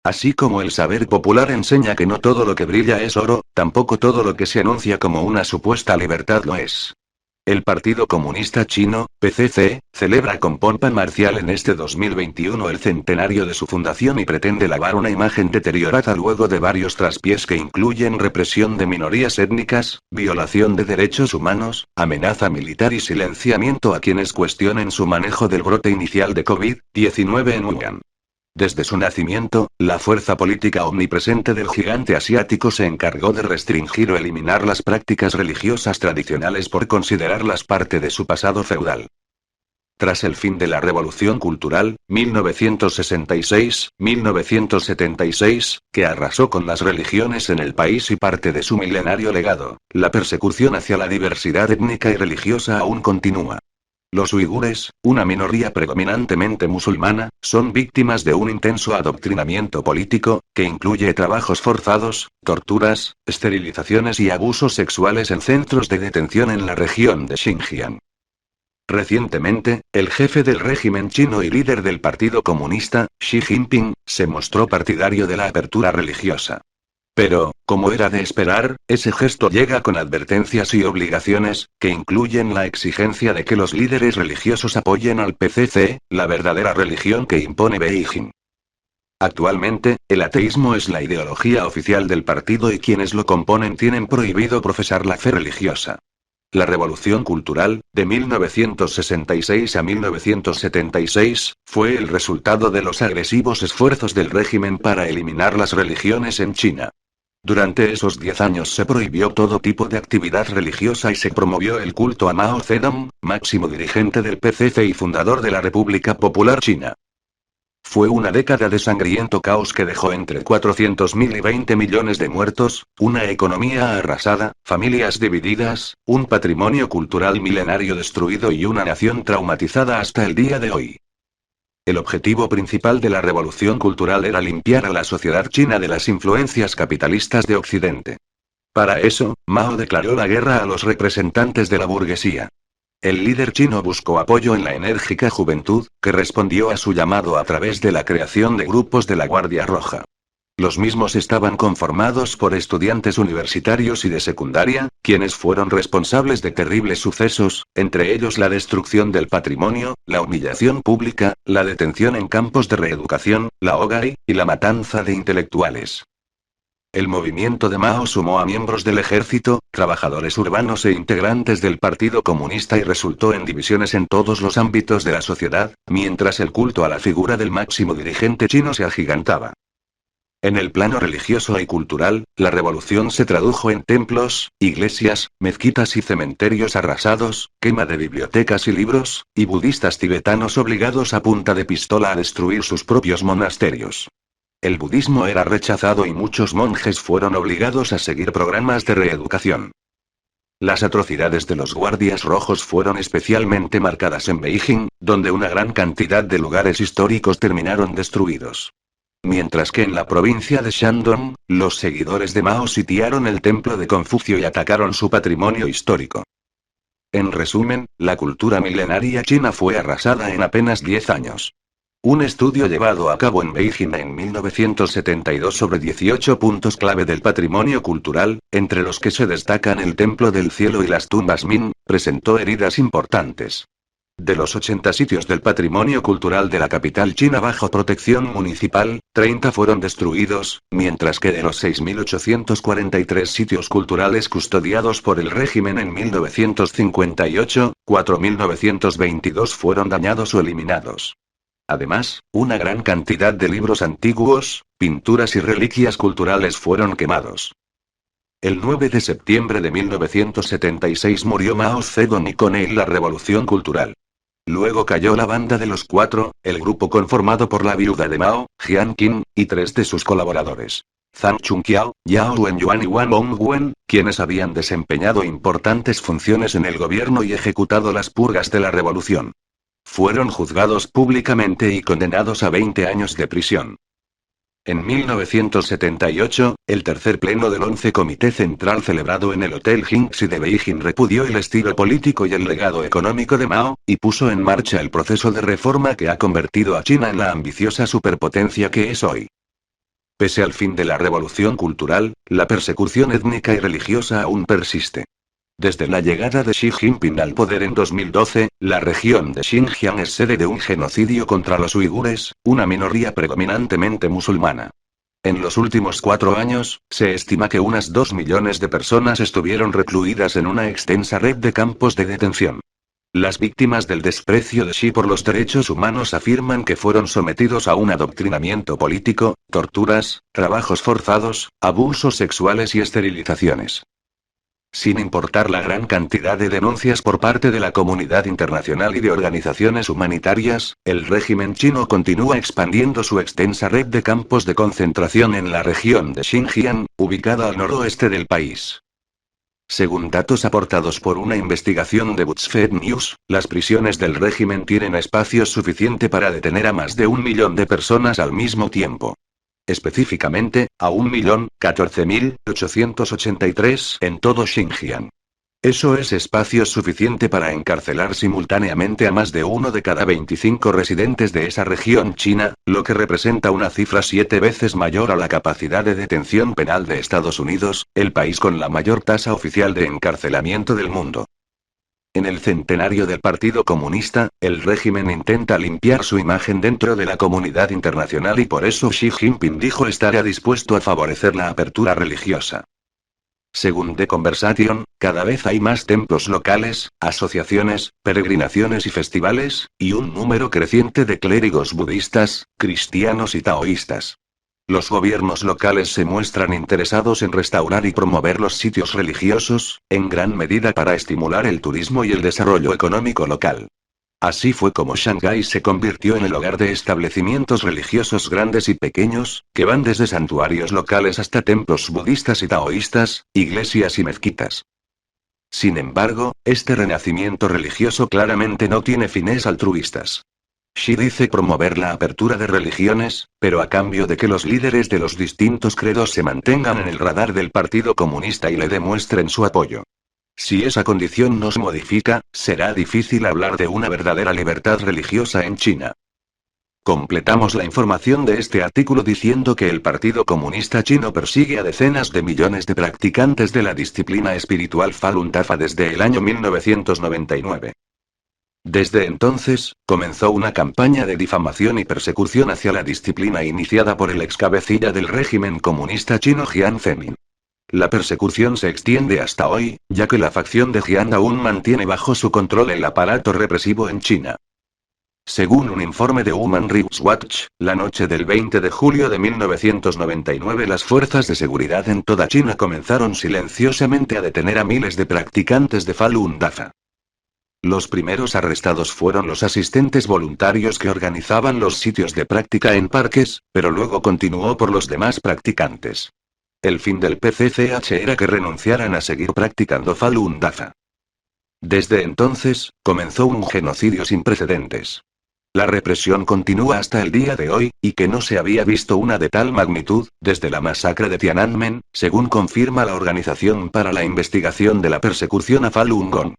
Así como el saber popular enseña que no todo lo que brilla es oro, tampoco todo lo que se anuncia como una supuesta libertad lo es. El Partido Comunista Chino, PCC, celebra con pompa marcial en este 2021 el centenario de su fundación y pretende lavar una imagen deteriorada luego de varios traspiés que incluyen represión de minorías étnicas, violación de derechos humanos, amenaza militar y silenciamiento a quienes cuestionen su manejo del brote inicial de COVID-19 en Wuhan. Desde su nacimiento, la fuerza política omnipresente del gigante asiático se encargó de restringir o eliminar las prácticas religiosas tradicionales por considerarlas parte de su pasado feudal. Tras el fin de la Revolución Cultural, 1966-1976, que arrasó con las religiones en el país y parte de su milenario legado, la persecución hacia la diversidad étnica y religiosa aún continúa. Los uigures, una minoría predominantemente musulmana, son víctimas de un intenso adoctrinamiento político, que incluye trabajos forzados, torturas, esterilizaciones y abusos sexuales en centros de detención en la región de Xinjiang. Recientemente, el jefe del régimen chino y líder del Partido Comunista, Xi Jinping, se mostró partidario de la apertura religiosa. Pero, como era de esperar, ese gesto llega con advertencias y obligaciones, que incluyen la exigencia de que los líderes religiosos apoyen al PCC, la verdadera religión que impone Beijing. Actualmente, el ateísmo es la ideología oficial del partido y quienes lo componen tienen prohibido profesar la fe religiosa. La Revolución Cultural, de 1966 a 1976, fue el resultado de los agresivos esfuerzos del régimen para eliminar las religiones en China. Durante esos 10 años se prohibió todo tipo de actividad religiosa y se promovió el culto a Mao Zedong, máximo dirigente del PCC y fundador de la República Popular China. Fue una década de sangriento caos que dejó entre 400.000 y 20 millones de muertos, una economía arrasada, familias divididas, un patrimonio cultural milenario destruido y una nación traumatizada hasta el día de hoy. El objetivo principal de la revolución cultural era limpiar a la sociedad china de las influencias capitalistas de Occidente. Para eso, Mao declaró la guerra a los representantes de la burguesía. El líder chino buscó apoyo en la enérgica juventud, que respondió a su llamado a través de la creación de grupos de la Guardia Roja. Los mismos estaban conformados por estudiantes universitarios y de secundaria, quienes fueron responsables de terribles sucesos, entre ellos la destrucción del patrimonio, la humillación pública, la detención en campos de reeducación, la hoguera y la matanza de intelectuales. El movimiento de Mao sumó a miembros del ejército, trabajadores urbanos e integrantes del Partido Comunista y resultó en divisiones en todos los ámbitos de la sociedad, mientras el culto a la figura del máximo dirigente chino se agigantaba. En el plano religioso y cultural, la revolución se tradujo en templos, iglesias, mezquitas y cementerios arrasados, quema de bibliotecas y libros, y budistas tibetanos obligados a punta de pistola a destruir sus propios monasterios. El budismo era rechazado y muchos monjes fueron obligados a seguir programas de reeducación. Las atrocidades de los guardias rojos fueron especialmente marcadas en Beijing, donde una gran cantidad de lugares históricos terminaron destruidos. Mientras que en la provincia de Shandong, los seguidores de Mao sitiaron el templo de Confucio y atacaron su patrimonio histórico. En resumen, la cultura milenaria china fue arrasada en apenas 10 años. Un estudio llevado a cabo en Beijing en 1972 sobre 18 puntos clave del patrimonio cultural, entre los que se destacan el Templo del Cielo y las tumbas Min, presentó heridas importantes. De los 80 sitios del patrimonio cultural de la capital china bajo protección municipal, 30 fueron destruidos, mientras que de los 6.843 sitios culturales custodiados por el régimen en 1958, 4.922 fueron dañados o eliminados. Además, una gran cantidad de libros antiguos, pinturas y reliquias culturales fueron quemados. El 9 de septiembre de 1976 murió Mao Zedong y con él la revolución cultural. Luego cayó la Banda de los Cuatro, el grupo conformado por la viuda de Mao, Jiang Qin, y 3 de sus colaboradores. Zhang Chunqiao, Yao Wenyuan y Wang Hongwen, quienes habían desempeñado importantes funciones en el gobierno y ejecutado las purgas de la revolución. Fueron juzgados públicamente y condenados a 20 años de prisión. En 1978, el tercer pleno del 11 Comité Central celebrado en el Hotel Jingxi de Beijing repudió el estilo político y el legado económico de Mao, y puso en marcha el proceso de reforma que ha convertido a China en la ambiciosa superpotencia que es hoy. Pese al fin de la revolución cultural, la persecución étnica y religiosa aún persiste. Desde la llegada de Xi Jinping al poder en 2012, la región de Xinjiang es sede de un genocidio contra los uigures, una minoría predominantemente musulmana. En los últimos 4 años, se estima que unas 2 millones de personas estuvieron recluidas en una extensa red de campos de detención. Las víctimas del desprecio de Xi por los derechos humanos afirman que fueron sometidos a un adoctrinamiento político, torturas, trabajos forzados, abusos sexuales y esterilizaciones. Sin importar la gran cantidad de denuncias por parte de la comunidad internacional y de organizaciones humanitarias, el régimen chino continúa expandiendo su extensa red de campos de concentración en la región de Xinjiang, ubicada al noroeste del país. Según datos aportados por una investigación de BuzzFeed News, las prisiones del régimen tienen espacio suficiente para detener a más de 1 millón de personas al mismo tiempo. Específicamente, a 1.014.883 en todo Xinjiang. Eso es espacio suficiente para encarcelar simultáneamente a más de 1 de cada 25 residentes de esa región china, lo que representa una cifra 7 veces mayor a la capacidad de detención penal de Estados Unidos, el país con la mayor tasa oficial de encarcelamiento del mundo. En el centenario del Partido Comunista, el régimen intenta limpiar su imagen dentro de la comunidad internacional y por eso Xi Jinping dijo estar dispuesto a favorecer la apertura religiosa. Según The Conversation, cada vez hay más templos locales, asociaciones, peregrinaciones y festivales, y un número creciente de clérigos budistas, cristianos y taoístas. Los gobiernos locales se muestran interesados en restaurar y promover los sitios religiosos, en gran medida para estimular el turismo y el desarrollo económico local. Así fue como Shanghái se convirtió en el hogar de establecimientos religiosos grandes y pequeños, que van desde santuarios locales hasta templos budistas y taoístas, iglesias y mezquitas. Sin embargo, este renacimiento religioso claramente no tiene fines altruistas. Xi dice promover la apertura de religiones, pero a cambio de que los líderes de los distintos credos se mantengan en el radar del Partido Comunista y le demuestren su apoyo. Si esa condición no se modifica, será difícil hablar de una verdadera libertad religiosa en China. Completamos la información de este artículo diciendo que el Partido Comunista Chino persigue a decenas de millones de practicantes de la disciplina espiritual Falun Dafa desde el año 1999. Desde entonces, comenzó una campaña de difamación y persecución hacia la disciplina iniciada por el ex cabecilla del régimen comunista chino Jiang Zemin. La persecución se extiende hasta hoy, ya que la facción de Jiang aún mantiene bajo su control el aparato represivo en China. Según un informe de Human Rights Watch, la noche del 20 de julio de 1999 las fuerzas de seguridad en toda China comenzaron silenciosamente a detener a miles de practicantes de Falun Dafa. Los primeros arrestados fueron los asistentes voluntarios que organizaban los sitios de práctica en parques, pero luego continuó por los demás practicantes. El fin del PCCH era que renunciaran a seguir practicando Falun Dafa. Desde entonces, comenzó un genocidio sin precedentes. La represión continúa hasta el día de hoy, y que no se había visto una de tal magnitud, desde la masacre de Tiananmen, según confirma la Organización para la Investigación de la Persecución a Falun Gong.